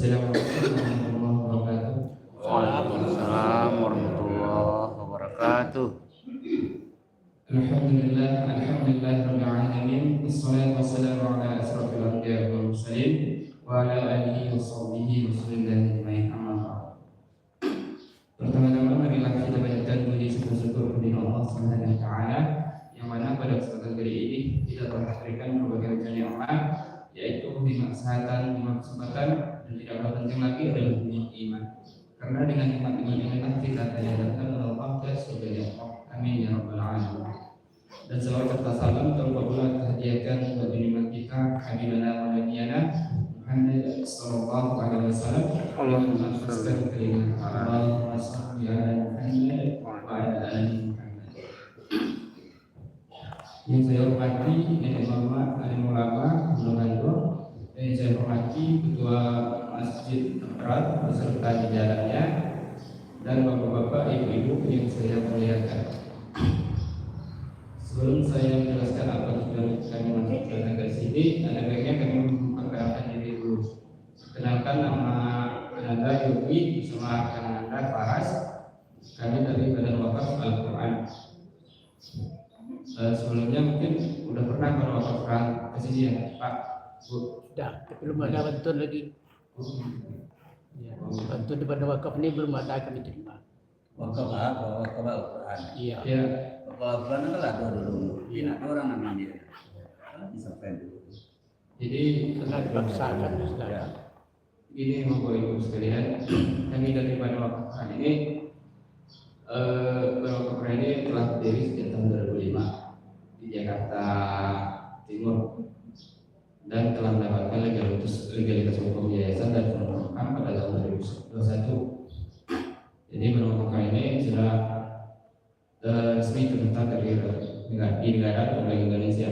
Assalamualaikum warahmatullahi wabarakatuh. Waalaikumsalam warahmatullahi wabarakatuh. Alhamdulillah rabbil alamin. Wassalatu wassalamu ala asrofil anbiya'i wal mursalin wa ala alihi wa sahbihi wa sallam ajma'in, amma ba'd. Pertama-tama marilah kita panjatkan puji syukur kepada Allah Subhanahu wa taala yang mana pada kesempatan kali ini kita telah diberikan berbagai macam nikmat, yaitu nikmat kesehatan, nikmat kesempatan, dan tidak kalah penting lagi adalah nikmat iman. Karena dengan nikmat iman inilah kita terhadapkan Allah ke surga Allah. Amin ya rabbal alamin. Dan selawat serta salam terpujilah terhadiahkan bagi nikmat kita Habibana wa nabiyana Muhammad sallallahu alaihi wasallam. Allahumma salli kalimah Allahumma salli ala Muhammad wa ala ali Muhammad. Yang saya hormati Nenek Mama, Alim Ulama, Mulando, dan saya hormati Ketua Masjid Temperat beserta jajarannya, dan bapak-bapak, ibu-ibu yang saya muliakan. Sebelum saya menjelaskan apa tujuan kami masuk ke negara sini, ada baiknya kami memperkenalkan diri dulu. Kenalkan, nama Anda Yogi bersama rekan Anda Faras. Kami dari Badan Wakaf Al-Quran. Sebelumnya mungkin udah pernah berwakaf Quran ke sini ya, Pak? Bu? Sudah, tapi belum ada bantuan lagi. Ya, bantuan di Badan Wakaf ini belum ada kami terima. Wakaf Al-Quran. Iya. Ya. Wakaf Al-Quran kan ada dulu. Ada orang namanya. Bisa dulu. Jadi Karena dipaksakan sudah. Ya. ini Bapak Ibu sekalian, kami dari Badan Wakaf Quran ini Badan Wakaf Quran ini telah berdiri sejak tahun 2005 di Jakarta Timur dan telah mendapatkan legalitas hukum yayasan dan penurunan pada tahun 2021. Jadi Badan Wakaf Quran ini sudah resmi terdaftar di negara Indonesia,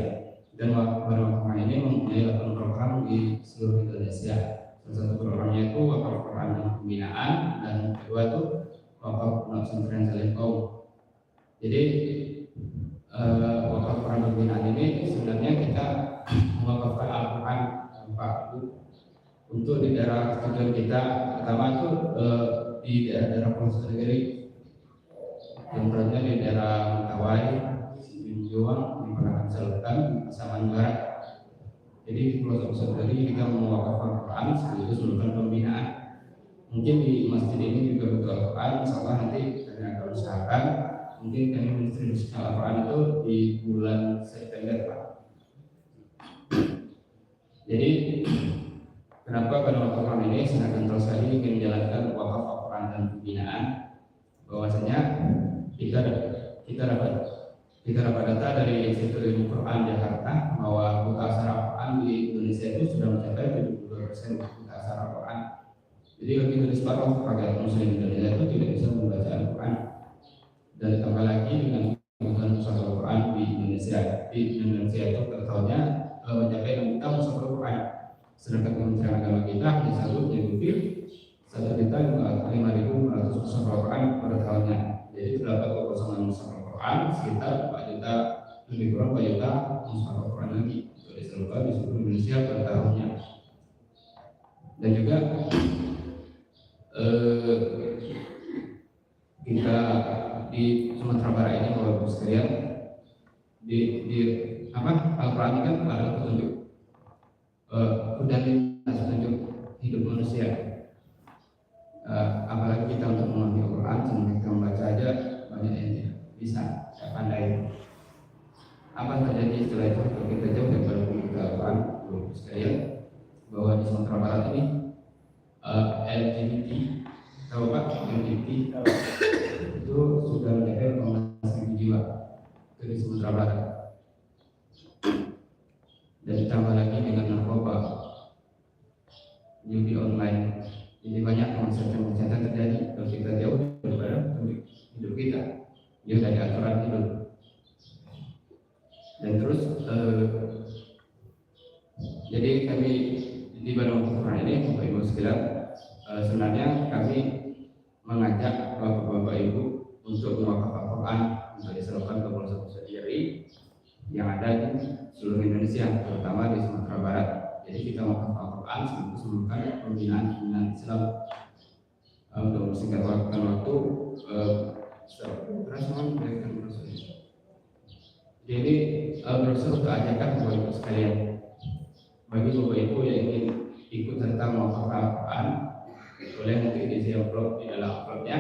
dan Badan Wakaf Quran ini mempunyai 8 program di seluruh Indonesia. Salah satu programnya itu wakaf Quran pembinaan, dan kedua itu wakaf pesantren Salim Kaum. Jadi wakaf Quran pembinaan ini sebenarnya kita mewakafkan Al-Quran Pak untuk di daerah tujuan kita. Pertama itu di daerah Pelosok Negeri, yang berada di daerah Mentawai, Juang, Pemerintahan Selatan, Pasaman Barat. Jadi di pelosok negeri kita mewakafkan Al-Quran sekaligus melakukan pembinaan. Mungkin di masjid ini juga butuh Al-Quran. Insyaallah nanti kami akan usahakan mungkin kami mendistribusikan Al-Quran itu di bulan September, Pak. Jadi kenapa pada waktu kami ini sangat kental sekali ingin menjalankan wakaf Al-Quran dan pembinaan, bahwasanya kita dapat data dari Institut Ilmu Quran Jakarta bahwa buta aksara Quran di Indonesia itu sudah mencapai 72% buta aksara Quran. Jadi lebih dari separuh rakyat Muslim Indonesia itu tidak bisa membaca Al-Quran. Dan ditambah lagi dengan kebutuhan mushaf Al-Quran di Indonesia itu totalnya mencapai 6 juta mushaf Al-Quran. Sedangkan Kementerian Agama kita hanya satu menyanggupi 1.500.000 mushaf Al-Quran pada tahunnya. Jadi terdapat kekosongan mushaf Al-Quran sekitar 4 juta, lebih kurang 4 juta mushaf Al-Quran lagi untuk disalurkan di seluruh Indonesia pada tahunnya. Dan juga kita di Sumatera Barat ini, Bapak Ibu sekalian, di Al-Quran ini kan ada petunjuk petunjuk hidup manusia. Apalagi kita untuk memahami Al-Quran, cuma kita membaca aja banyak yang tidak bisa, tidak pandai. Apa yang terjadi setelah itu? Kalau kita jauh daripada kita Al-Quran, Bapak Ibu sekalian, bahwa di Sumatera Barat ini LGBT, tahu Pak, LGBT itu sudah mencapai 15.000 jiwa dari Sumatera Barat. Dan ditambah lagi dengan narkoba, judi online, jadi banyak kemaksiatan terjadi. Kalau kita jauh daripada hidup kita, jauh dari aturan hidup. Dan terus jadi kami di Badan Wakaf Quran ini, Bapak Ibu sekalian, sebenarnya kami mengajak Bapak Ibu untuk mewakaf Al-Quran untuk disalurkan ke pelosok sendiri yang ada di seluruh Indonesia, terutama di Sumatera Barat. Jadi kita wakaf Al-Quran sebelumkan pembinaan Islam. Untuk mempersingkatkan waktu, jadi brosur untuk ajakan Bapak Ibu sekalian. Bagi Bapak Ibu yang ingin ikut serta mewakaf Al-Quran, boleh mungkin isi amplop di dalam amplopnya.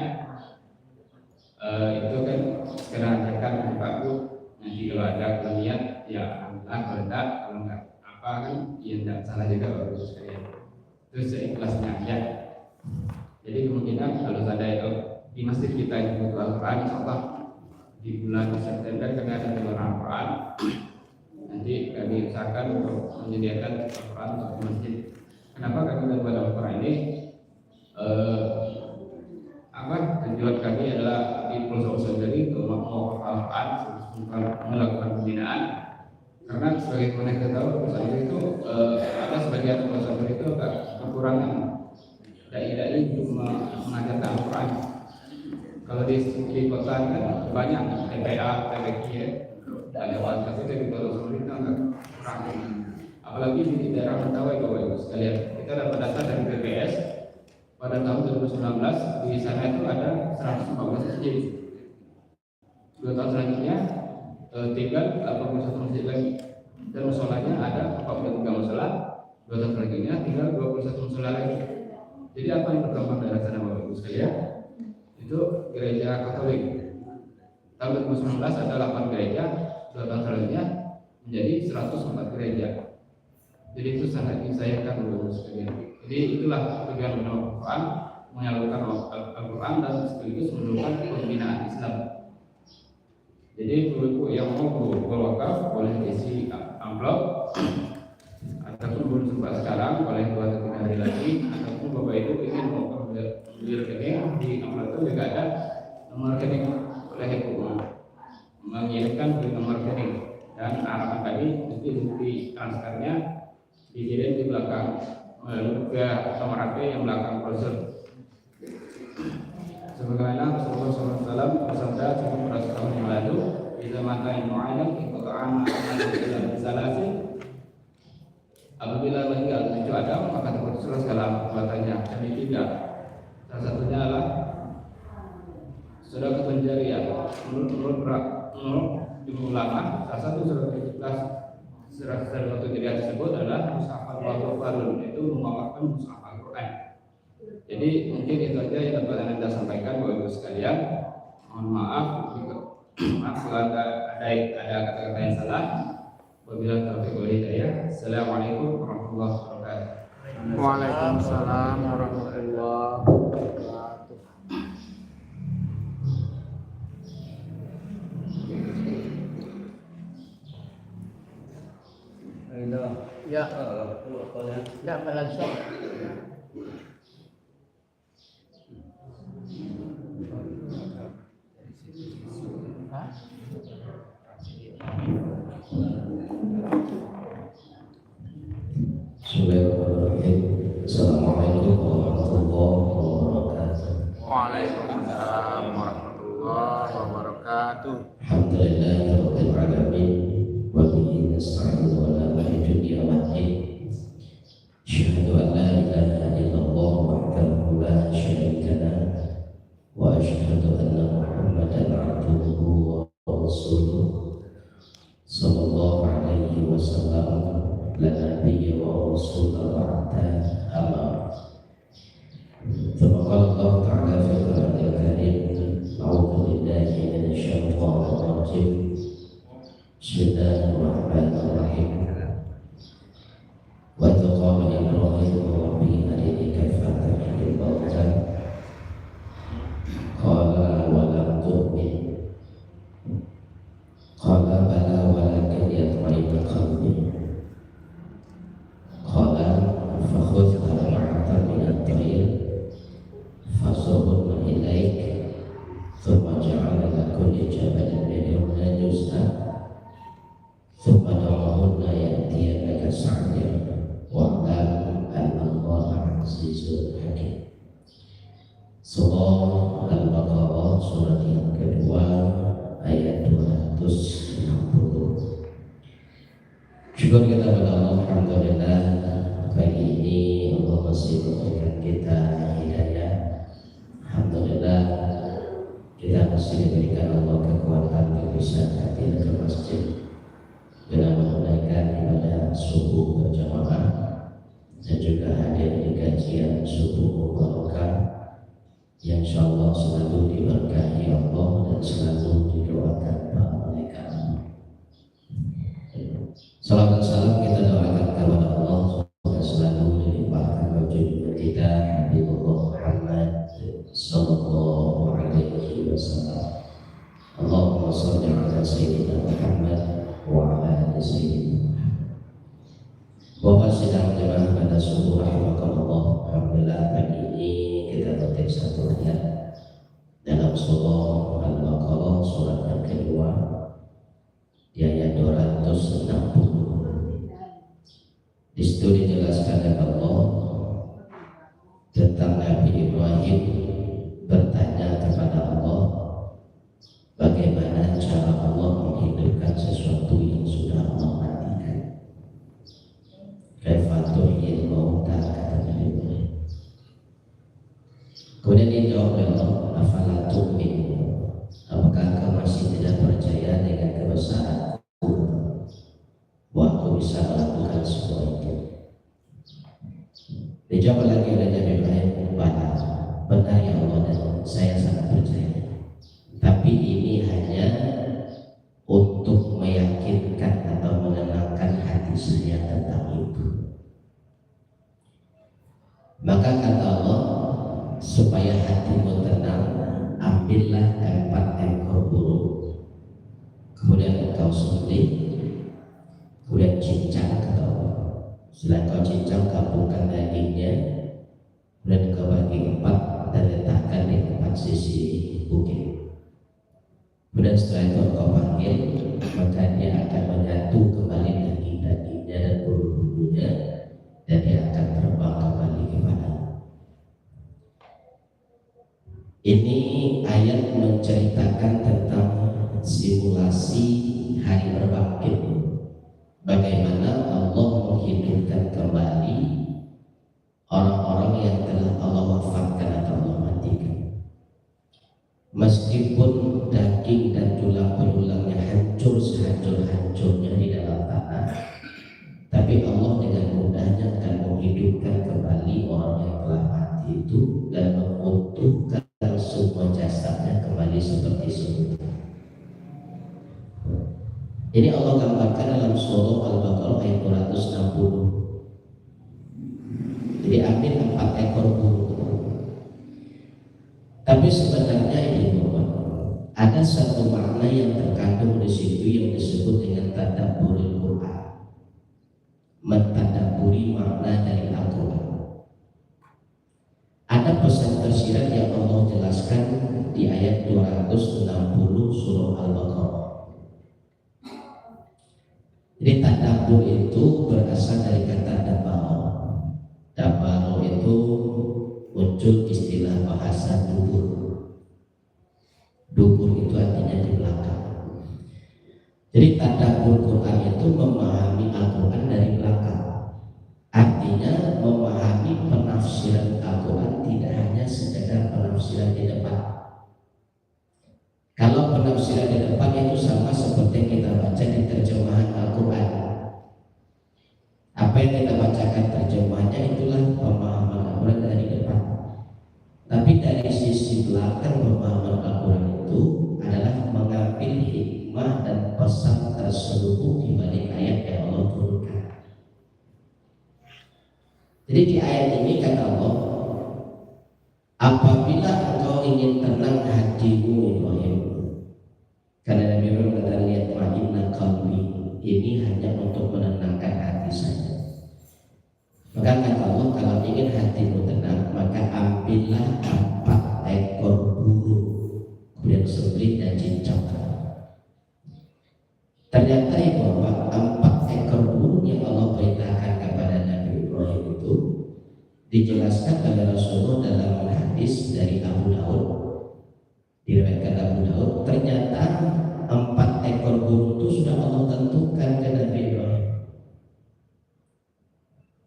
Itu kan sekarang ajakan untuk Pak Bu. Nanti kalau ada niat, ya alhamdulillah. Kalau tidak, kalau enggak apa kan, ya tidak salah juga Bapak Ibu sekalian. Itu seikhlasnya aja. Jadi kemungkinan kalau ada di masjid kita yang butuh Al-Quran, insyaallah di bulan September kami akan menjual Al-Quran. Nanti kami usahakan untuk menyediakan Al-Quran untuk masjid. Kenapa kami menjual Al-Quran ini? Tujuan kami adalah di Pulau Sendiri untuk mewakaf Al-Quran, melakukan pembinaan. Karena sebagaimana kita tahu, Pulau itu ada sebagian Pulau itu agak kekurangan dai-dai untuk mengajarkan Al-Quran. Kalau di kota kan banyak TPA, TPQ, ada WhatsApp itu di Pulau Sendiri kan agak kurang. Apalagi di daerah Mentawai Bapak Ibu sekalian. Kita dapat data dari BPS pada tahun 2019 di sana itu ada 114 masjid. 2 tahun selanjutnya tinggal 81 masjid lagi. Dan musolanya ada 43 musola. 2 tahun selanjutnya tinggal 21 musola lagi. Jadi apa yang berkembang dari sana Bapak Ibu sekalian? Itu gereja Katolik. Tahun 2019 ada 8 gereja, 2 tahun selanjutnya menjadi 104 gereja. Jadi itu sangat disayangkan Bapak Ibu sekalian. Jadi itulah tujuan Al-Quran, menyalurkan Al-Quran dan sekaligus menunjukkan pembinaan Islam. Jadi Ibu yang mau berwakaf boleh isi amplop, ataupun belum sempat sekarang boleh 2 atau 3 hari lagi, ataupun Bapak Ibu ingin mau beli rekening, di amplop itu juga ada nomor rekening, boleh Ibu mengirimkan beli nomor rekening. Dan harapan kami nanti bukti transfernya dikirim di belakang melalui ke nomor HP yang belakang brosur. Sebagaimana Rasulullah SAW bersabda sebelum Rasulullah yang lalu, "Idza mata mu'ayyad iqta'ama dalam salasi." Apabila meninggal 7 Adam, maka terputuslah segala perbuatannya. Demi 3. Salah satunya adalah sedekah jariyah. Menurut jumhur ulama, salah satu sedekah jariyah tersebut adalah mushaf al-Qur'an, yaitu mewakafkan mushaf Al-Qur'an. Jadi mungkin itu aja yang dapat Anda sampaikan Bapak Ibu sekalian. Mohon maaf kalau ada kata-kata yang salah. Wabillahi taufiq wal hidayah. Assalamualaikum warahmatullahi wabarakatuh. Waalaikumsalam warahmatullahi wabarakatuh. Ya, tidak langsung. Bismillahirrahmanirrahim. Assalamualaikum warahmatullahi wabarakatuh. Waalaikumsalam warahmatullahi wabarakatuh. Alhamdulillahirabbil alamin wa bihi nasta'inu ala umuri dunya waddin. Asyhadu an la ilaha illallah wahdahu la syarika lah wa asyhadu anna Muhammadan abduhu wa rasuluh sallallahu alaihi wasallam. La nabiyya wa rasulullah ba'da amma. Thumma qala Allah ta'ala fi al-Qur'anil Karim, a'udzu billahi minasy syaithanir rajim. Bismillahirrahmanirrahim. Wa qala Ibrahim rabbi arini kaifa tuhyil mauta. Qala wa lam tu'min. Qala bala walakin yatma'innu qalbi. Qala fakhudh arba'atan min at-tayr fasurhunna ilaik thumma ja'ala ala kulli jabalin minhunna juz'an thumma da'ahunna ya'tiyanaka sa'yan wa'lam anna Allaha 'azizun hakim. Surah Al-Baqarah surat yang kedua ayat 260. Syukur kita kepada Allah, alhamdulillah masih memberikan kita hidayah. Alhamdulillah kita masih diberikan Allah kekuatan untuk bisa hadir ke masjid dengan menunaikan ibadah subuh berjamaah dan juga hadir di kajian subuh mubarakah yang insyaallah selalu diberkahi Allah dan selalu didoakan para malaikat. Salam dan salam kita doakan kepada Allah supaya selalu dilimpahkan wajib kita Habibullah Muhammad sallallahu alaihi wasallam. Allahumma shalli ala sayyidina Muhammad wa ala ali sayyidina Muhammad. Bapak sidang jemaah pada subuh rahimakumullah. Alhamdulillah pagi ini kita petik satu ayat dalam surah Al-Baqarah surat yang kedua di ayat 260. Di situ dijelaskan oleh Allah tentang Nabi Ibrahim bertanya kepada Allah bagaimana cara Allah menghidupkan sesuatu yang sudah Allah matikan. Kaifatuhil mauta, kata Nabi Ibrahim. Kemudian dijawab oleh Allah, afala tu'min, apakah kau masih tidak percaya dengan kebesaran waktu bisa melakukan semua itu? Dijawab lagi oleh Nabi Ibrahim, benar ya Allah, dan saya sangat percaya. Tapi ini hanya untuk meyakinkan atau menenangkan hati saya tentang itu. Maka kata Allah, supaya hatimu tenang, ambillah 4 ekor burung, kemudian engkau sembelih, kemudian cincang, kata Allah. Setelah kau cincang, gabungkan dagingnya, kemudian kau bagi 4 dan letakkan di 4 sisi bukit. Kemudian setelah itu kau panggil, maka dia akan menyatu kembali daging-dagingnya dan bulu-bulunya, dan dia akan terbang kembali kepada. Ini ayat menceritakan tentang simulasi hari berbangkit. Bagaimana Allah menghidupkan kembali orang-orang yang telah Allah wafatkan atau Allah matikan. Meskipun daging dan tulang belulangnya hancur sehancur-hancurnya di dalam tanah, tapi Allah dengan mudahnya akan menghidupkan kembali orang yang telah mati itu dan mengutuhkan semua jasadnya kembali seperti semula. Ini Allah gambarkan dalam surah Al-Baqarah ayat 260. Jadi ambil 4 ekor burung. Tapi sebenarnya ini ada satu makna yang terkandung di situ yang disebut dengan tadabburul Quran. Mentadabburi makna dari Al-Quran. Ada pesan tersirat yang Allah jelaskan di ayat 260 surah Al-Baqarah. Jadi tadabbur itu berasal dari kata dabaro. Dabaro itu muncul istilah bahasa dubur. Dubur itu artinya di belakang. Jadi tadabbur Quran itu memahami Al-Quran dari belakang. Artinya memahami penafsiran Al-Quran tidak hanya sekedar penafsiran di depan. Kalau penafsiran di depan itu sama seperti kita baca di terjemahan Al-Quran. Apa yang kita bacakan terjemahannya itulah pemahaman Al-Quran dari depan. Tapi dari sisi belakang pemahaman Al-Quran itu adalah mengambil hikmah dan pesan terselubung di balik ayat yang Allah turunkan. Jadi di ayat ini kata Allah, apabila engkau ingin tenang hatimu Ibrahim, karena Nabi Ibrahim kata lihat ma'inna qalbi, ini hanya untuk menenangkan hati saja. Maka kata Allah, kalau ingin hatimu tenang, maka ambillah 4 ekor burung, kemudian sembelih dan cincang. Ternyata itu 4 ekor burung yang Allah perintahkan kepada Nabi Ibrahim itu dijelaskan oleh Rasulullah dalam hadis dari Abu Daud. Diriwayatkan Abu Daud, ternyata 4 ekor burung itu sudah Allah tentukan ke Nabi Ibrahim.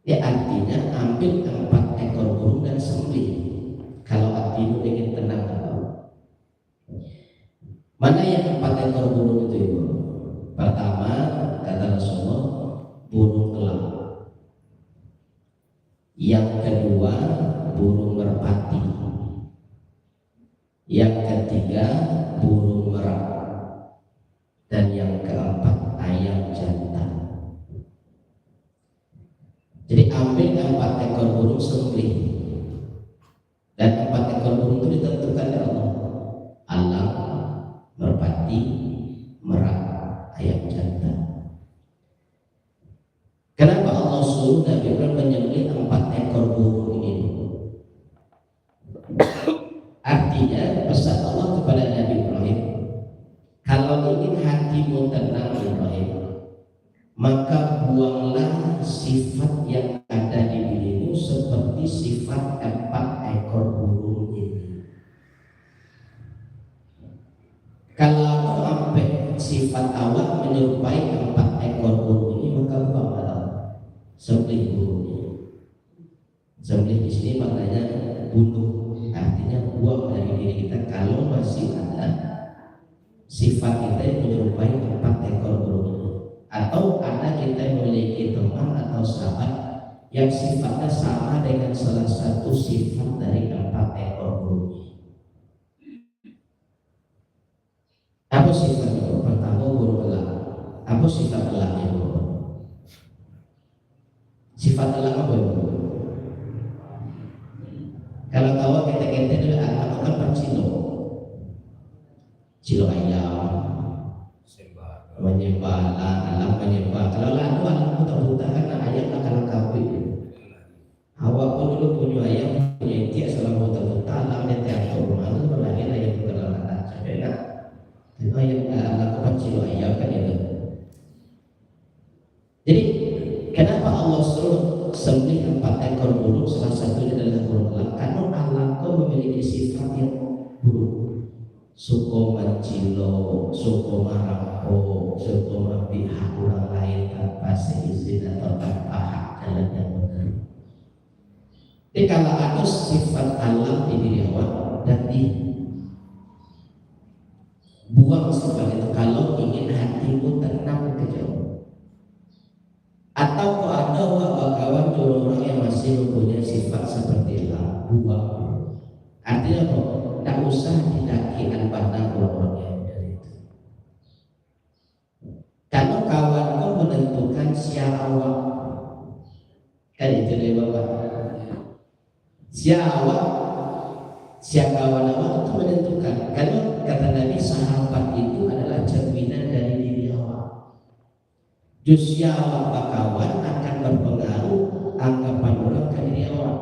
Ya artinya ambil 4 Mana yang 4 ekor burung itu Ibu? Pertama kata Rasulullah burung elang. Yang kedua burung merpati. Yang ketiga burung merak. Dan yang keempat ayam jantan. Jadi ambil 4 ekor burung sembelih. Dan 4 ekor burung itu ditentukan oleh Allah. Elang, merpati, merak, ayam jantan. Kenapa Allah suruh Nabi Ibrahim menyembelih 4 ekor burung ini? Artinya pesan Allah kepada Nabi Ibrahim, kalau ingin hatimu tenang Ibrahim, maka buanglah sifat yang ada di dirimu seperti sifat 4 ekor burung ini. Kalau sampai sifat awak menyerupai 4 ekor burung ini, maka buanglah sembelih burungnya. Sembelih di sini maknanya bunuh, artinya buang dari diri kita kalau masih ada sifat kita yang menyerupai 4 ekor burung ini. Atau ada kita yang memiliki teman atau sahabat yang sifatnya sama dengan salah satu sifat dari 4 ekor burung ini. Apa sifatnya? Pertama burung elang. Apa sifat elangnya? Sifat elang apa itu? Kalau tahu kita dulu anak kan pencilo, cilo ayam, menyembah alam menyembah. Kalau lalu alam buta karena ayam akan kawin. Awak pun dulu punya ayam punya itik selama buta alam dan tiap rumah itu berlari ayam berlari sampai nak. Itu ayam lakukan cilo ayam kan itu. Jadi kenapa Allah suruh sembelih 4 ekor burung? Salah satunya adalah burung elang. Karena alam kau memiliki sifat yang buruk. Suko mencilo, suko marako, suko memihak orang lain tanpa seizin atau tanpa hak jalan yang benar. Jadi kalau ada sifat alam di diri awak dan buang sifat itu kalau ingin hatimu tenang kejauh. Atau kok ada kawan orang yang masih mempunyai sifat seperti itu, buang. Artinya kok tak usah didakikan pandang orang yang dari itu. Kalau kawan kau menentukan siapa awak, kan itu dia bapak. Siapa kawan awak itu menentukan. Kalau kata Nabi sahabat itu adalah cerminan dari diri awak. Justru awak kawan akan berpengaruh anggapan orang ke diri awak.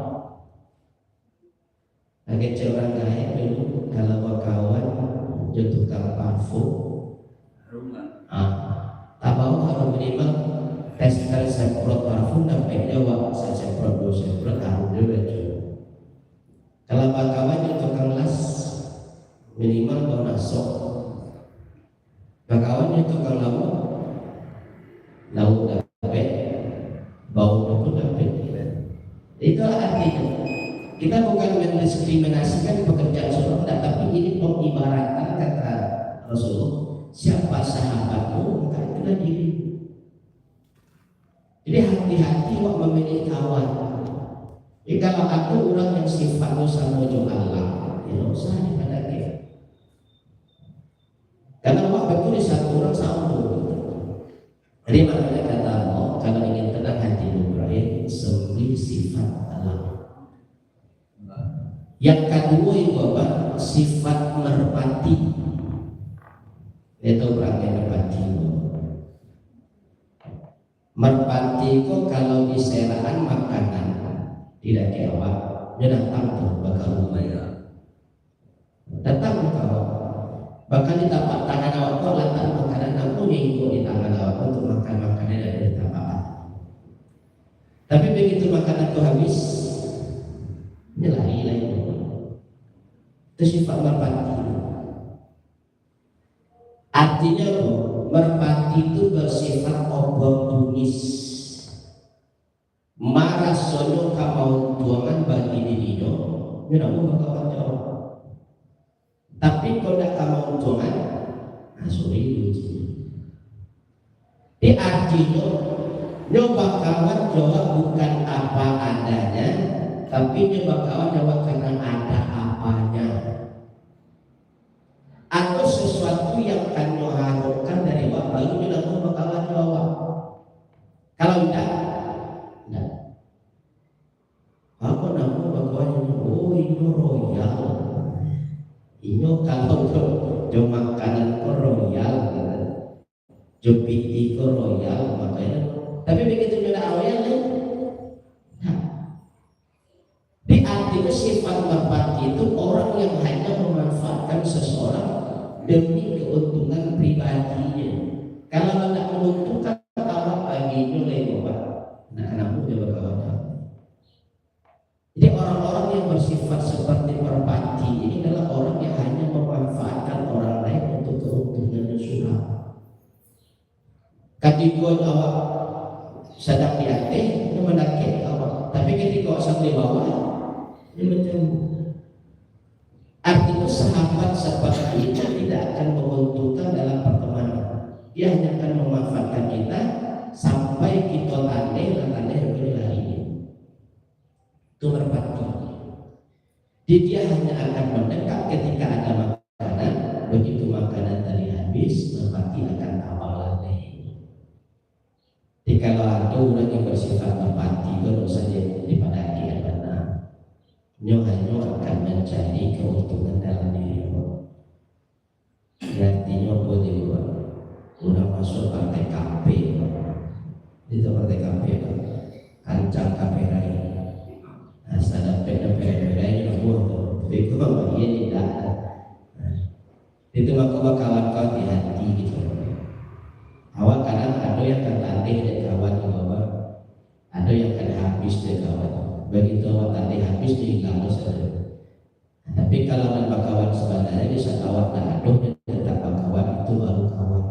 Agak orang kaya dulu kalau kawan jatuh tukang parfum, tahu harus minimal tes kali semprot parfum sampai jawab saya semprot 2 semprot harus dulu. Kalau kawan jatuh tukang las minimal bau nasok. Kawan jatuh tukang lauk dapat bau pun dapat. Itulah artinya. Kita bukan mendiskriminasikan pekerjaan Rasulullah, tapi ini pengibaratan kata Rasulullah, siapa sahabatmu maka itulah diri. Jadi hati-hati waktu memilih kawan. Jadi kalau ada orang yang sifatnya sama dengan Allah, ya usah dipandang. Karena waktu itu di satu orang sama. Jadi makanya kata Allah, kalau ingin tenang hati Ibrahim, sembelih sifat Allah. Yang kedua itu apa? Sifat merpati. Itu berarti merpati. Merpati itu kalau diserahkan makanan tidak kewat, dia datang tuh bakal rumah ya. Datang kau, bahkan di tapak tangan awak kau letak makanan aku yang di tangan awak untuk makan makanan dari tapak. Tapi begitu makanan itu habis, ini lari. Itu sifat merpati. Artinya merpati itu bersifat obor tunis. Marah sono kamau tuangan bagi dirinya, dia nak bakal jawab. Tapi kalau nak kamau tuangan, asuri di artinya nyoba kawan jawab bukan apa adanya, tapi nyoba kawan jawab karena ada apanya, atau sesuatu yang kan harapkan dari bapak itu sudah nyoba kawan jawab. Kalau tidak aku namu bakawan ini royal, ini kalau jo makanan ko royal, jo piti ko royal, makanya. Tapi begitu sudah royal, di artinya sifat merpati itu orang yang hanya memanfaatkan seseorang demi keuntungan pribadinya. Kalau tidak menguntungkan apa baginya lewat, nah anakmu dia bakawan. Jadi orang-orang yang bersifat seperti merpati ini adalah orang yang hanya memanfaatkan orang lain untuk keuntungannya sudah. Ketika awak sedang di atas, ini mendaki awak. Tapi ketika awak sampai bawah, ini macam. Artinya sahabat seperti itu tidak akan menguntungkan dalam pertemanan. Dia hanya akan memanfaatkan kita sampai kita tandai dan tandai yang lainnya. Itu merpati. Jadi dia hanya akan mendekat ketika ada makanan. Begitu makanan tadi habis, merpati akan awal lagi. Jadi kalau ada orang yang bersifat merpati, kalau saja daripada dia benar, hanya akan mencari keuntungan dalam diri. Artinya boleh orang masuk partai KP, itu partai KP, kancang KP lain. Asal beda-beda yang buat itu apa dia tidak. Itu maka kawan kau di hati gitu. Awak kadang ada yang akan tanding dari kawan di bawah, ada yang akan habis dari kawan. Begitu awak tanding habis dihilang saja. Tapi kalau nampak kawan sebenarnya di saat awak tak ada tetap kawan itu baru kawan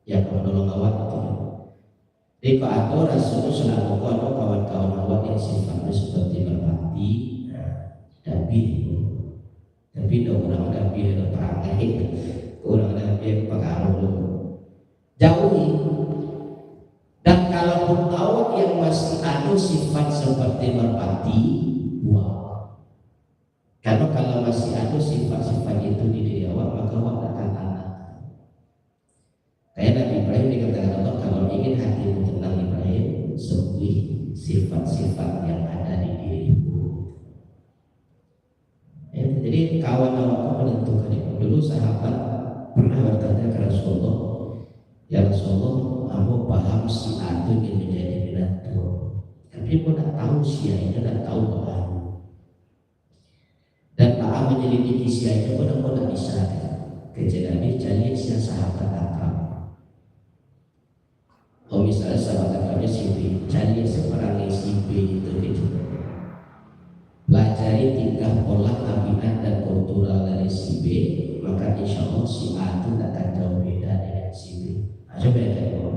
yang menolong kawan itu. Jadi kalau ada Rasulullah selalu ada kawan-kawan awak yang sifatnya seperti merpati dan biru. Tapi orang dan biru perangai, orang dan biru pengaruh jauhi. Dan kalaupun awak yang masih ada sifat seperti merpati, buang. Karena kalau masih ada sifat-sifat itu di diri awak, maka awak akan tanah. Kayak Nabi Ibrahim dikatakan Allah, kalau ingin hatimu tenang Ibrahim, sembunyi sifat-sifat yang ada di dirimu. Ya, jadi kawan awak menentukan itu. Dulu sahabat pernah bertanya ke Rasulullah, ya Rasulullah, aku paham si A itu ingin menjadi menantu, tapi aku tak tahu si A itu, tak tahu bahan. Dan Pak menyelidiki si A itu, aku tak bisa. Kejadian jadi si sahabat akrab. Oh misalnya sahabat akrabnya si B, cari seorang si B itu gitu. Pelajari tingkah pola tabiat dan kultural dari si B, maka insya Allah si A itu tak akan jauh beda dengan si B. Coba ya tengok.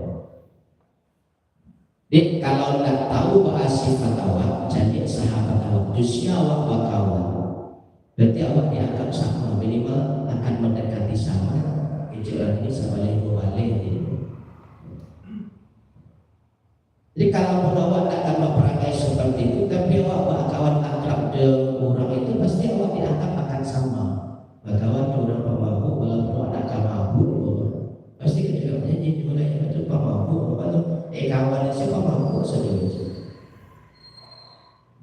Jadi kalau nak tahu bahasa sifat awak, jadi sahabat awak, usia awak bakawan. Berarti awak dianggap sama, minimal akan mendekati sama. Kecuali ini sama yang wali. Jadi kalau awak akan memperangai seperti itu, tapi awak kawan akrab dengan orang itu pasti awak dianggap akan sama. Kawan orang pemabuk, walaupun awak akan mabuk, pasti kedengarannya jadi mulai itu pemabuk, atau kawan siapa mabuk saja.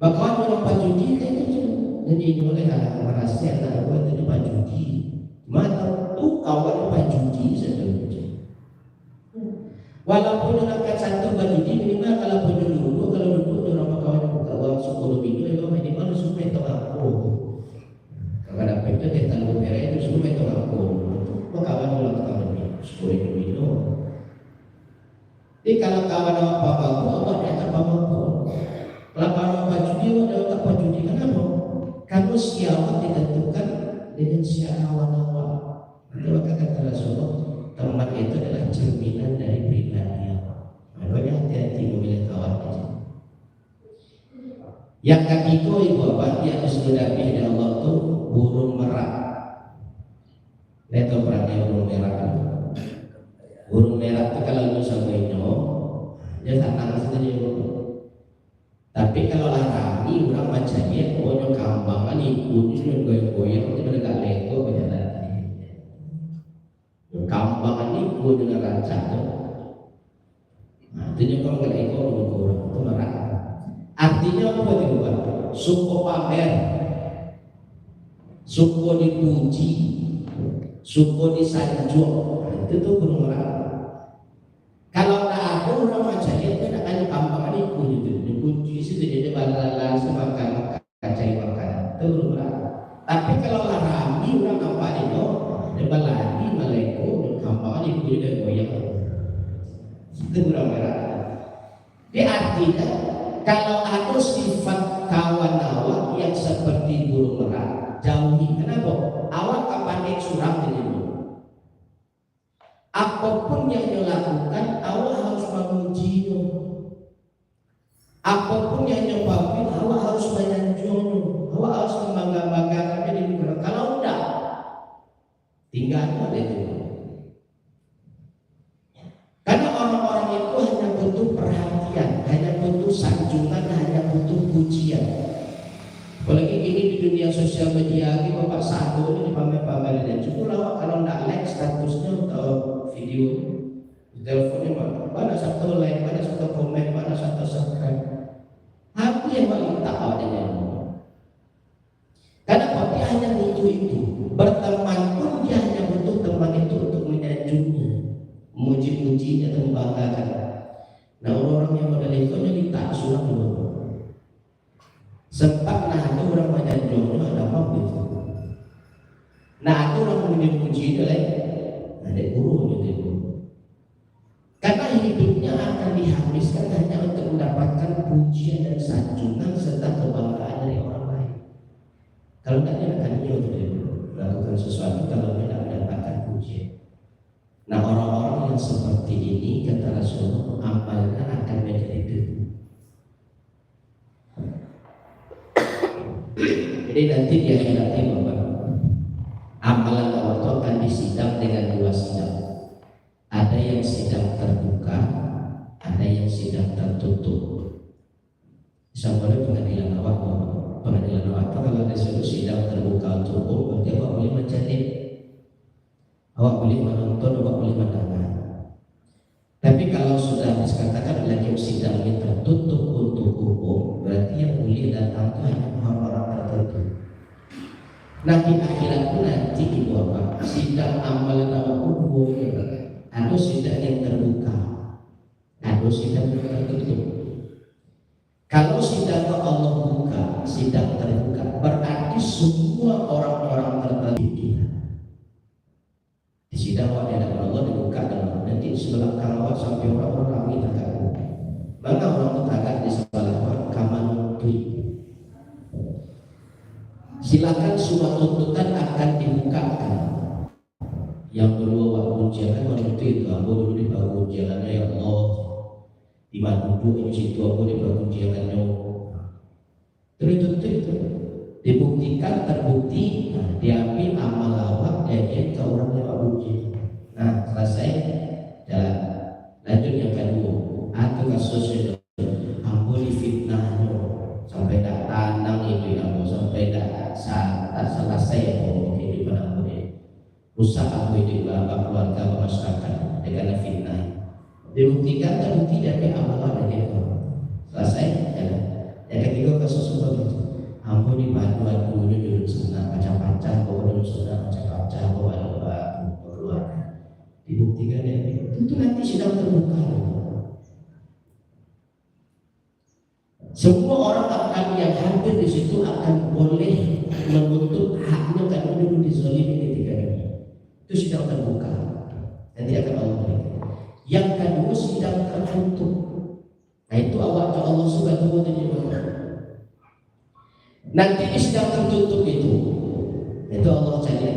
Bakawan orang pajudi kayaknya, jadi mulai merasa tak buat itu pajudi. Mana tu kawan pajudi saja. Walaupun orang satu pajudi minimal kalau dulu orang kawan buka uang 10 minggu itu minimal supaya tahu aku. Kalau dapat itu dia tanggung beres itu supaya tahu aku. Kawan ulang tahun ini 10 minggu. Jadi kalau kawan apa-apa awak dia tak apa-apa. Kalau kawan apa judi awak dia tak pajudi kenapa? Karena siapa ditentukan dengan siapa kawan-kawan. Maka kata Rasulullah, teman itu adalah cerminan dari pribadi. Makanya hati-hati memilih kawan itu. Yang ketiga ibu bapak yang sudah pilih Allah itu burung merak. Itu perangai burung merak. Burung merah itu kalau lu sampai dia tak nangis saja. Tapi kalau larami orang baca dia, pokoknya kambangan ikutnya goyang-goyang itu mereka lego berjalan. Kambangan ikut dengan rancang. Nah, itu kalau nggak lego orang itu marah. Artinya apa itu Pak? Suku pamer, suku dipuji, suku disanjung, itu tuh burung merah. Kalau tak ada orang macam itu tidak ada kampangan itu gitu. Dipuji situ jadi balalan semakan kacai makan itu burung merah. Tapi kalau larami orang apa itu, dia baladi malaiku kampangan itu juga goyang. Itu burung merah. Dia artinya kalau ada sifat kawan awak yang seperti burung merah, jauhi. Kenapa? Awak kapan surang dengan apapun yang dilakukan, awak harus memujinya. Apapun yang nyebabin, awak harus menyanjungnya. Awak harus membangga-banggakannya di negara. Kalau enggak, tinggal ada itu. Karena orang-orang itu hanya butuh perhatian, hanya butuh sanjungan, hanya butuh pujian. Apalagi ini di dunia sosial media, ini bapak satu ini pamer-pamer dan cukup lawak kalau enggak like statusnya atau video, teleponnya mana satu like, mana satu komen, mana satu subscribe. Apa yang paling tak adanya? Karena dia hanya butuh itu. Berteman pun dia hanya butuh teman itu untuk menyanjungnya, memuji-mujinya dan membanggakan. Nah orang-orang yang model itu jadi tak sulam dulu. Sempat nah itu orang menyanjungnya ada apa gitu. Nah itu orang memuji-muji itu lagi. Ada guru gitu. Karena hidupnya akan dihabiskan hanya untuk mendapatkan pujian dan sanjungan serta kebanggaan dari orang lain. Kalau tidak akan dia melakukan sesuatu kalau tidak mendapatkan pujian. Nah orang-orang yang seperti ini kata Rasulullah amalnya akan menjadi debu. Jadi nanti di akhirat ini amalan Allah itu akan disidang dengan dua sidang. Ada yang sidang terbuka, ada yang sidang tertutup. Misalnya pengadilan awak kalau disuruh sidang terbuka untuk umum, berarti awak boleh menjadi, awak boleh menonton, awak boleh mendengar. Tapi kalau sudah dikatakan lagi sidangnya tertutup untuk umum, berarti yang boleh datang itu hanya orang-orang tertentu. Nah di akhirat pun nanti ibu apa? Sidang amalan awakku boleh. Ada sidang yang terbuka, ada sidang yang tertutup. Kalau sidang Allah buka, sidang terbuka, berarti semua orang-orang tertentu di sidang wajah Allah dibuka dan nanti sebelah karawat sampai orang-orang ramai terganggu. Maka orang tetangga di sebelah kaman tui. Silakan semua tuntutan akan dibukakan. Yang kedua waktu ujian waktu itu aku dulu di bawah ujiannya ya Allah di mana duduk di situ aku di bawah ujiannya terus itu dibuktikan terbukti diambil amal awak dan ke orang yang uji. Nah selesai jalan lanjut yang kedua atau kasusnya aku difitnahnya sampai tak tanang itu ya aku sampai tak selesai kehidupan aku rusak aku hidup keluarga masyarakat dengan fitnah. Dibuktikan terbukti dari amalan dari itu. Selesai. Yang ketiga kasus seperti itu. Ampun di bantuan dulu duduk sana baca-baca, bawa duduk sana baca-baca, bawa keluar. Dibuktikan dari itu nanti sedang terbuka. Semua orang akan yang hadir di situ akan boleh menuntut haknya karena dulu dizalimi ketika ini. Itu sidang terbuka dan tidak akan Allah berikan. Yang kedua sidang tertutup. Nah itu awak Allah Subhanahu wa taala. Nanti di sidang tertutup itu Allah cari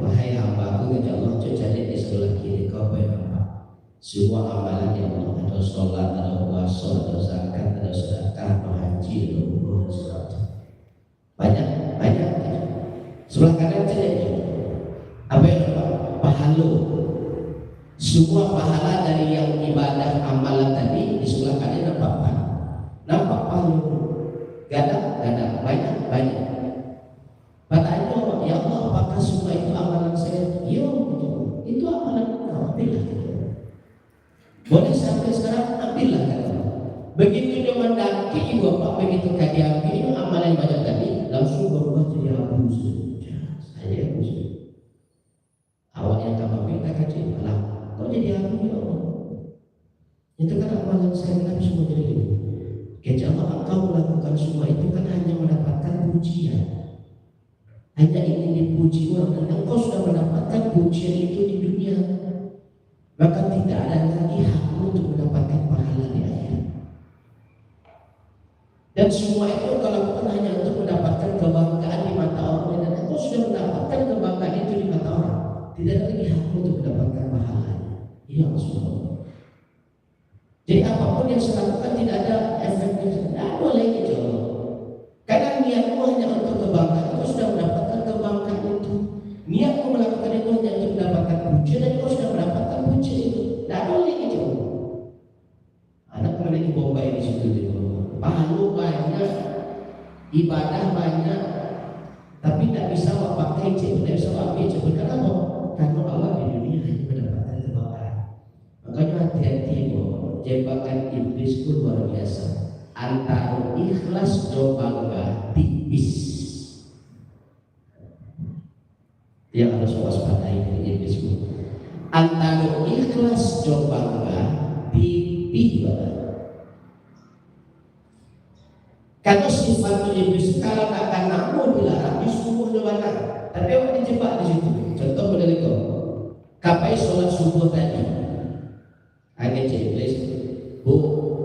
wahai hamba-Ku kata Allah cari di sebelah kiri kau hamba. Semua amalan yang Allah ada sholat, ada puasa, ada zakat, ada sedekah, ada haji, ada umroh dan sebagainya. Banyak. Sebelah kanan saja. Apa yang pahala semua pahala dari yang ibadah amalan tadi di sebelah kanan nampak pahala, gada banyak. Pertanyaan, ya Allah, apakah semua itu amalan saya? Ya, itu amalan ambillah. Boleh sampai sekarang ambillah kata. Begitu dia mendaki Bapak, begitu kaki itu amalan banyak tadi, langsung berubah jadi abu. Saya abu. Awak yang tak minta kaji malah kau jadi abu ya Allah. Itu kan amalan saya kan semua jadi gitu. Kecuali engkau melakukan semua itu kan hanya mendapatkan pujian. Hanya ingin dipuji orang, dan engkau sudah mendapatkan pujian itu di dunia, maka tidak ada lagi hakmu untuk mendapatkan pahala di akhirat. Dan semua itu engkau lakukan hanya untuk mendapatkan kebanggaan di mata orang, dan engkau sudah mendapatkan kebanggaan itu di mata orang. Tidak ada lagi hakmu untuk mendapatkan pahala. Iya Rasulullah. Jadi apapun yang saya lakukan tidak ada efeknya, tidak boleh gitu. Karena niatmu hanya untuk kebanggaan, kau sudah mendapatkan kebanggaan itu. Niatmu melakukan itu hanya untuk mendapatkan pujian, dan kau sudah mendapatkan pujian itu. Tidak boleh gitu. Anak memiliki bombay di situ gitu. Pahala banyak, ibadah banyak, tapi tidak bisa pakai cek, tidak bisa pakai cek. Kenapa? Karena Allah di dunia hanya mendapatkan kebanggaan. Makanya hati-hati bahwa jebakan iblis itu luar biasa. Antara ikhlas dan bangga tipis. Dia harus waspadai dari iblis itu. Antara ikhlas dan bangga tipis banget. Kalau sifat iblis kalau akan namun dilarang disuruh dilarang, tapi orang dijebak di situ. Contoh model itu, kapai sholat subuh tadi, agak iblis, bu,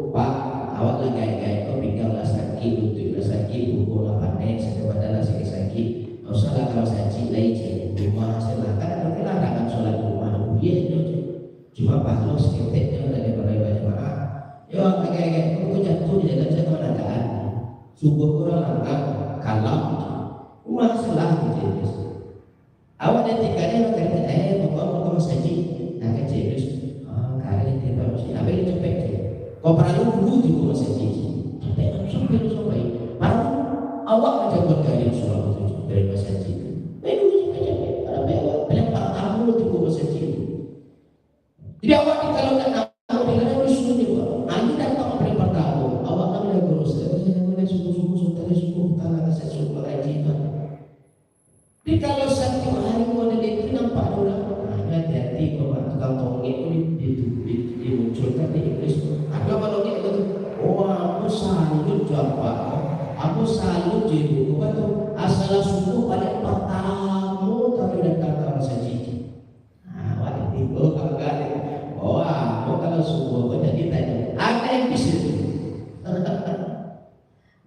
pak, awak lah gaya-gaya, kau pinggang lah sakit, lutut lah sakit, buku lah pandai, sakit badan lah sakit-sakit. Kau salah kalau sakit lah ije, rumah silakan, tapi larangan sholat di rumah, dia itu cuma pahala seketiknya dari banyak jemaah. Yo, gaya-gaya, kau jatuh di dalam jatuh keadaan, subuh kurang langkah, kalah, rumah salah gitu. Awak dan tikanya makanya pokok masjid, nak kecil, kali dia baru sih, apa yang cepet je. Kau perlu dulu juga masjid, cepet sampai. Baru awak macam berkali surau itu dari masjid. Baik dulu cepet, kalau baik paling tamu juga masjid. Jadi awak ni kalau nak tahu dia ada suruh juga. Ani datang paling pertama, awak nak boleh gurus. Saya boleh subuh, tanah kasih subuh lagi. Jadi kalau satu hari model itu nampak orang, hati-hati kalau tukang tongek itu dimunculkan di iblis. Ada kalau dia itu, oh aku salut jawab, aku salut jadi betul. Asal subuh pada pertama tapi datang ke masjid. Waktu itu kalau ada, oh aku kalau subuh jadi tanya, ada yang bisa.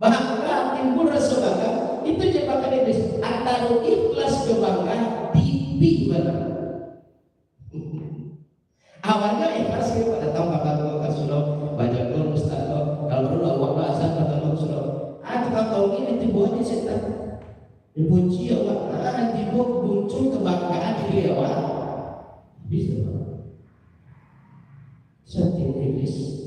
Bahkan timbul rasa bangga. Itu jebakan iblis. Antara ikhlas kebanggaan tipis banget. Awalnya ikhlas kita pada tahu kakak kakak sudah baca Quran Ustaz. Kalau perlu awak bahasa kakak sudah. Tukang tahu ini timbul di setan. Dipuji awak. Timbul muncul kebanggaan diri awak. Bisa. Satu iblis.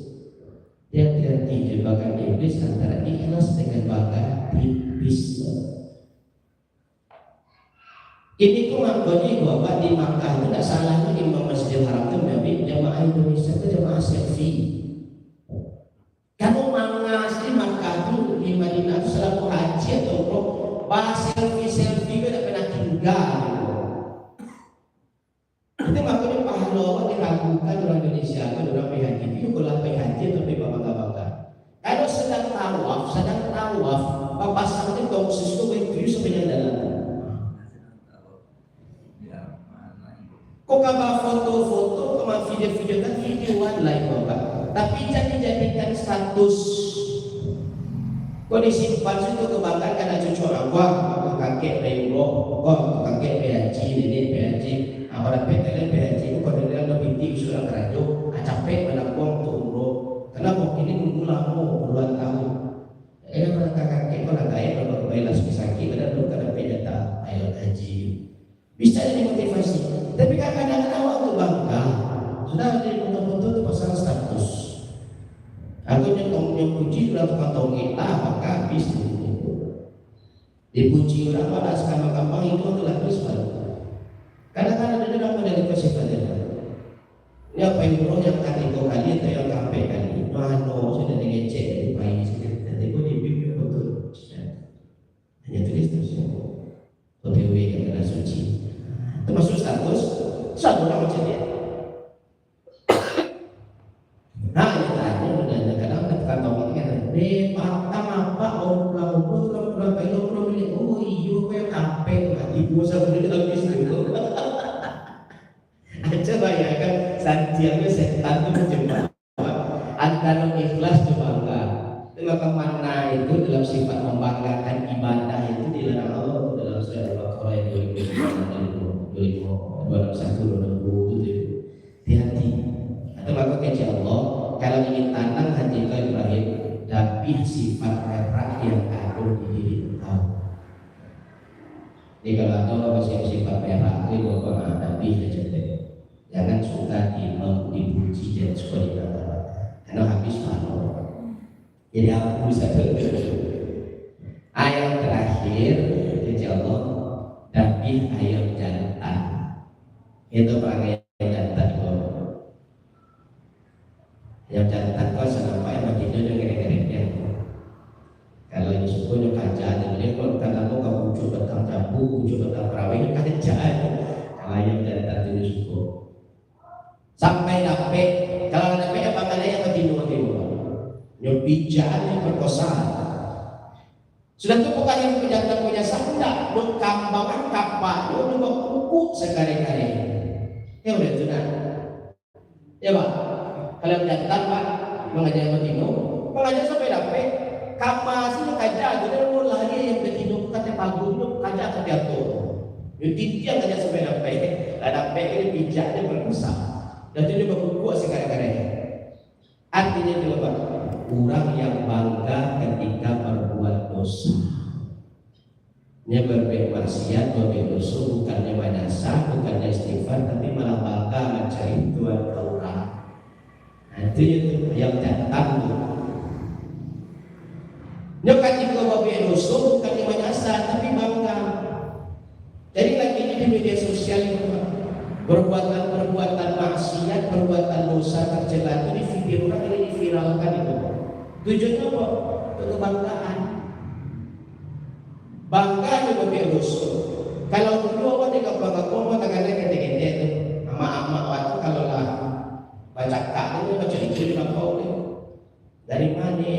Hati-hati jebakan iblis antara ikhlas dengan bangga tipis. Ini tuh makanya bahwa di Makkah itu tidak salahnya Imam Masjidil Haram itu mengambil jamaah Indonesia itu jamaah selfie. Kalau mangas di Makkah itu di Madinah itu selalu haji atau umroh, bahas selfie tidak pernah tinggal. Itu makanya pahala diragukan orang Indonesia kan orang PHJ itu kalau PHJ tapi bangga-bangga. Kalau sedang tawaf, bapak sampai tongsis itu begitu sepanjang dalam. Kok kabar foto-foto, kabar video-video kan videoan lain bapak. Tapi jadikan status. Kok disimpan situ kebanggaan karena cucu orang wah, kakek Rayulo, kakek PHJ, nenek PHJ. Orang PTN PHJ itu kalau dia lebih tinggi sudah kerajo, capek menampung untuk umroh. Kenapa ini nunggu lama puluhan tahun? Orang kakek kalau gaya kalau bayar sakit ada dulu kada pejata ayo haji. Bisa jadi motivasi. Tapi kadang-kadang awak tu bangga. kalau kantong kita maka habis dipuji orang pada gampang itu adalah habis baru. Kadang-kadang ada orang dari kesifatnya. Ini apa yang bro yang kali kali atau yang kape kali? Mano sudah ngecek di bayi sini. Nanti gue di bibir betul. Hanya tulis terus. OTW kata suci. Termasuk status satu orang macam dia. Nah, ini tanya udah kadang kantong ini kan. Patang apa orang pulang pulang ini. Oh iyo kayak kape ibu saya beli habis itu. Aja bayangkan Santiago setan itu menjembat antara ikhlas dan bangga. Maka mana itu dalam sifat membanggakan ibadah itu dilarang Allah dalam surah Al-Baqarah yang 2021 hati-hati. Atau maka keji Allah kalau ingin tanam hati kau Ibrahim, tapi sifat merah yang ada di diri kau. Jadi kalau ada sifat merah itu kau hadapi saja. Jangan suka dipuji dan suka dikatakan karena habis malu. Jadi aku bisa ayat terakhir kepada Allah tapi ayat jantan itu pakai jantan yang jantan kau sampai begitu dengan keren-kerennya. Kalau ini sukunya kajian ini kalau kata kau bujuk tentang jambu bujuk tentang perawi kajian kalau ayat jantan itu suku sampai dapat kalau dapat apa kali yang bertimbul nyobijan yang perkosaan sudah itu bukan yang penjaga punya sanda mengkambangkan kapal itu membuku sekali-kali ya udah itu nah ya pak kalau jantan pak mengajar bertimbul mengajar sampai dapat kapas itu kaca jadi mulai yang bertimbul kata pagunya kaca akan diatur itu yang kaca sampai dapat ini bijaknya perkosaan dan itu berbuku sekali-kali. Artinya itu apa? Orang yang bangga ketika berbuat dosa. Dia berbuat maksiat, berbuat dosa, bukannya menyesal, bukannya istighfar, tapi malah bangga mencari Tuhan orang. Nah, itu yang datang. Dia ketika berbuat dosa, bukannya menyesal, tapi bangga. Jadi lagi ini di media sosial itu perbuatan maksiat, perbuatan dosa tercela itu di video orang ini diviralkan itu. Tujuannya apa? Untuk kebanggaan. Bangga juga biar dosa. Kalau dulu apa dia bangga koma tangannya gede-gede itu. Ama-ama waktu kalau lah baca kak itu baca itu kau dari mana?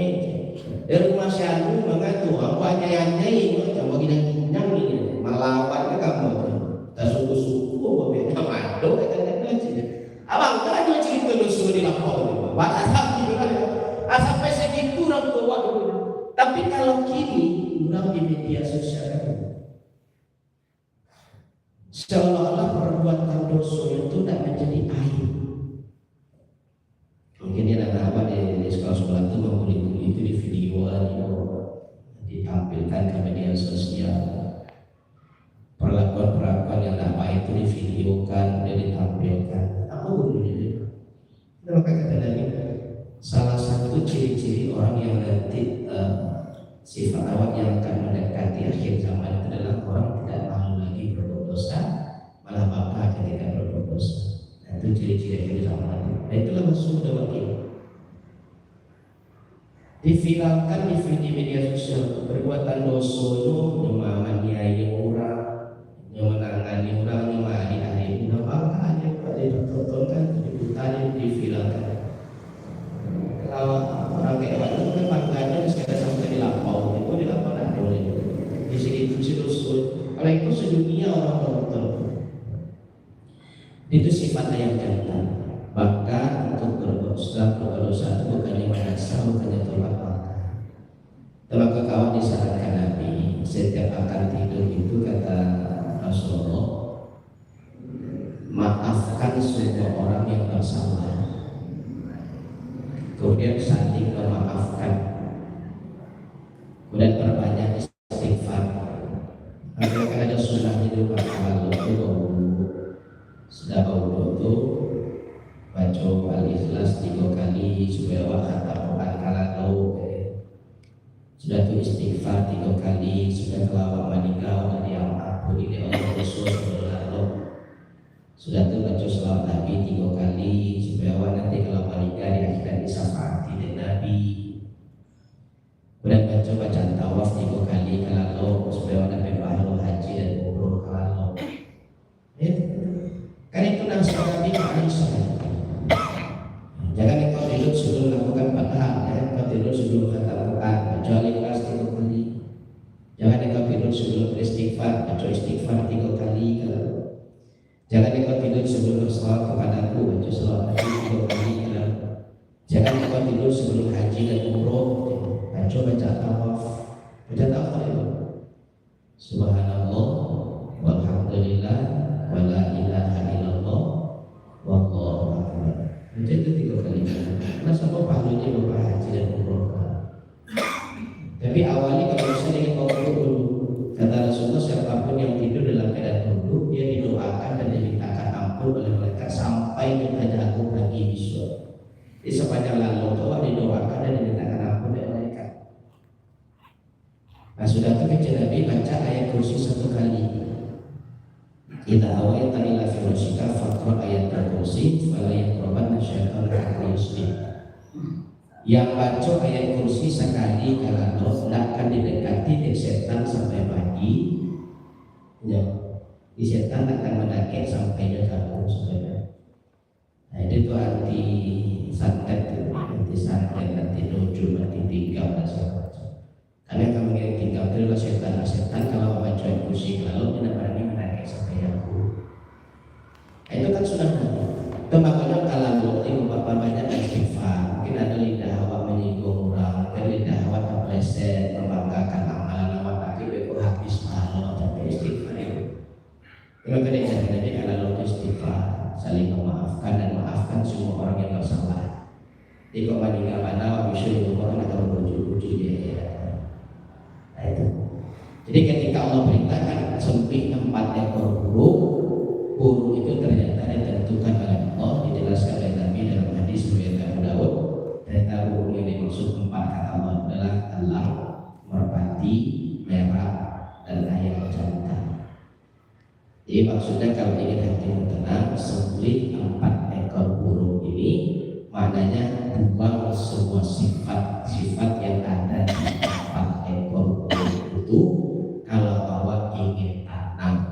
Dari rumah syalu mengatu aku hanya yang nyai coba kita kenyang ini melawan kamu. Tak suku-suku beda mado kata-kata aja. Abang tak ada cerita dosa di lapor. Batas juga sampai segitu orang tua dulu. Tapi kalau kini orang di media sosial seolah-olah perbuatan dosa itu tidak menjadi aib. Mungkin dia nak apa di sekolah-sekolah itu membuli itu di video ditampilkan ke media sosial. Perlakuan-perlakuan yang tak baik itu divideokan dan ditampilkan. Apa gunanya? Maka kata lagi, salah satu ciri-ciri orang yang nanti sifat awak yang akan mendekati akhir zaman itu adalah orang tidak malu lagi berbuat dosa, malah bangga ketika berbuat dosa. Nah, itu ciri-ciri akhir zaman itu. Nah, itulah masuk dalam ini. Diviralkan di media sosial perbuatan dosa itu menganiaya orang. Yang menangani orang yang hari-hari udah bangga aja pada ditontonkan diputarkan diviralkan. Kalau orang kayak itu kan bangganya sekarang sampai di lapau itu di lapau ada di sini itu kalau itu sedunia orang nonton itu sifatnya yang jantan bangga untuk berdosa itu bukannya menyesal bukannya tolak bangga. Telah kawan disarankan Nabi setiap akan tidur itu kata Rasulullah, maafkan semua orang yang bersalah. Kemudian saling memaafkan. Kemudian perbanyak istighfar. Karena ada sunnahnya itu kalau itu sudah bau itu baca Al-Ikhlas 3 kali supaya wakata Quran kalau Sudah tu istighfar 3 kali, sudah kelawak manikah dan yang ampuni oleh Allah Rasul sallallahu. Sudah tu baca selawat Nabi 3 kali supaya nanti kalau manikah di akhirat disafaati dengan Nabi. Kemudian baca tawaf 3 kali kalau supaya dapat pahala haji dan umroh kalau. Kan itu nasihat Nabi SAW. Jangan engkau tidur sebelum melakukan padahal, jangan engkau tidur sebelum kata Quran, baca Al-Ikhlas 3 kali. Jangan engkau tidur sebelum beristighfar, baca istighfar 3 kali kalau. Jangan engkau tidur sebelum berselawat kepadaku, baca selawat Nabi 3 kali kalau. Jangan engkau tidur sebelum haji dan umroh, baca tawaf, baca tawaf itu. Subhanallah, walhamdulillah, wala ilaha illallah, wallahu akbar. Baca itu 3 kali. Karena sama pahalanya bapak haji dan umroh. Tapi awalnya kalau misalnya kita dulu, kata Rasulullah siapapun yang tidur dalam keadaan duduk, dia didoakan dan dimintakan ampun oleh malaikat sampai kepada aku lagi besok. Di sepanjang lalu doa didoakan dan dimintakan ampun oleh malaikat. Nah sudah itu kecil Nabi baca ayat kursi 1 kali. Kita awal tadi la firasika fakor ayat kursi, fala yakroban syaitan al-muslim. Yang baca ayat kursi sekali kalau tidak akan didekati dari setan sampai pagi. Ya, di setan akan mendaki sampai ke kamu sebenarnya. Nah itu tuh anti santet, nanti dojo, nanti tinggal dan segala macam. Karena kamu ingin tinggal itu setan kalau baca ayat kursi lalu tidak berani mendaki sampai aku. Nah, itu kan sudah ada. Itu makanya kalau ini bapak banyak istighfar, mungkin ada lidah awak menyinggung orang, ada lidah awak terpleset, membanggakan amalan awak, tapi beku habis pahala sampai istighfar itu. Kalau tadi jadi kalau istighfar, saling memaafkan dan maafkan semua orang yang bersalah. Di komandingan mana awak bisa orang atau berujung-ujung dia. Nah itu. Jadi ketika Allah perintahkan sempit 4 ekor burung itu ternyata ditentukan oleh Allah, dijelaskan oleh Nabi dalam hadis riwayat Abu Dawud. Ternyata burung yang dimaksud 4 kata Allah adalah elang, merpati, merah, dan ayam jantan. Jadi maksudnya kalau ingin hatimu tenang, sembelih 4 ekor burung ini, maknanya buang semua sifat-sifat yang ada di 4 ekor burung itu. Kalau awak ingin tenang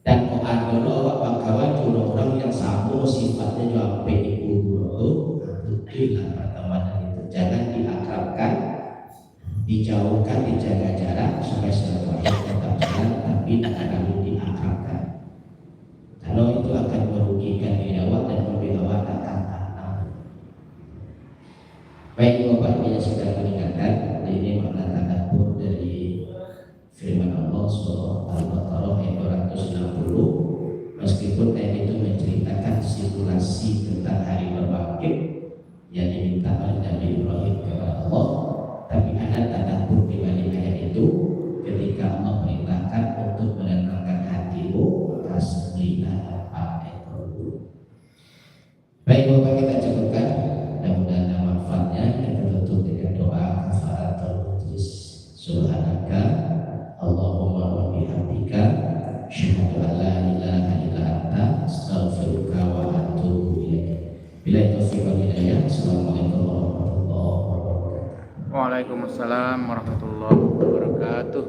dan kok ada awak bakawan orang yang sama sifatnya juga sampai di kubur betullah pertemanan itu jangan diakrabkan, dijauhkan, dijaga jarak supaya silaturahim tetap jalan tapi tidak perlu diakrabkan. Kalau itu akan merugikan diri awak dan membuat awak akan tenang. Baik Bapak Ibu yang sudah meninggalkan, ini makna tadabbur dari firman Allah surah Al-Baqarah ayat 260. Meskipun ayat itu menceritakan simulasi tentang hari berbangkit yang diminta oleh Nabi Ibrahim kepada Allah, tapi ada tadabbur di balik ayat itu ketika Allah perintahkan untuk menenangkan hatimu, maka sembelihlah 4 ekor burung. Baik Bapak, kita cukupkan, mudah-mudahan ada manfaatnya. Kita tutup dengan doa kafaratul majlis. Subhanaka Allahumma wa bihamdika asyhadu an la ilaha illa anta astaghfiruka wa atubu ilaik. Bila taufiq wal hidayah. Assalamualaikum warahmatullahi wabarakatuh. Waalaikumsalam warahmatullahi wabarakatuh.